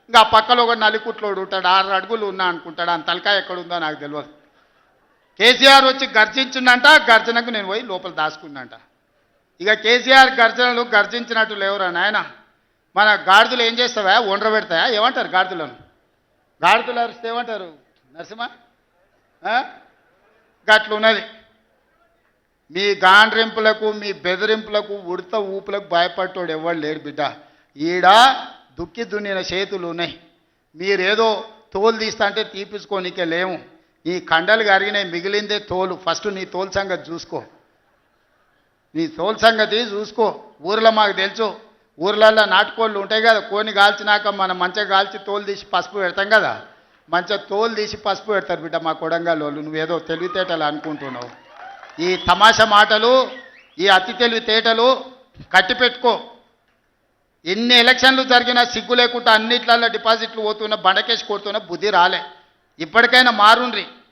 ఇంకా ఆ పక్కలో ఒక నలికుట్లోడు ఉంటాడు 6 అడుగులు ఉన్నా అనుకుంటాడు అని తలకాయ ఎక్కడుందో నాకు తెలియదు. కేసీఆర్ వచ్చి గర్జించిందంట, గర్జనకు నేను పోయి లోపల దాచుకున్నంట. ఇక కేసీఆర్ గర్జనలు గర్జించినట్టు లేవురా నాయన. మన గాడిదలు ఏం చేస్తావా, ఒండ్ర పెడతాయా, ఏమంటారు గాడిదలను? గాడిదలు అరిస్తే ఏమంటారు నరసింహ? గట్లున్నది మీ గాండ్రింపులకు, మీ బెదిరింపులకు, ఉడత ఊపులకు భయపడ్డాడు ఎవడు లేడు బిడ్డ. ఈడ దుక్కి దున్నిన చేతులు ఉన్నాయి. మీరేదో తోలు తీస్తా అంటే తీపించుకోనికే లేము. ఈ కండలు కరిగినాయి, మిగిలిందే తోలు. ఫస్ట్ నీ తోలు సంగతి చూసుకో, నీ తోలు సంగతి చూసుకో. ఊర్లో మాకు తెలుసు, ఊర్లల్లో నాటుకోళ్ళు ఉంటాయి కదా, కోని కాల్చినాక మనం మంచిగా కాల్చి తోలు తీసి పసుపు పెడతాం కదా, మంచిగా తోలు తీసి పసుపు పెడతారు బిడ్డ మా కొడంగల్ వాళ్ళు. నువ్వేదో తెలివితేటలు అనుకుంటున్నావు. ఈ తమాషా మాటలు, ఈ అతి తెలివితేటలు కట్టిపెట్టుకో. ఎన్ని ఎలక్షన్లు జరిగినా సిగ్గు లేకుండా అన్నిట్లలో డిపాజిట్లు పోతున్నా, బండకేసి కొడుతున్నా, బుద్ధి రాలే. ఇప్పటికైనా మారుండ్రి.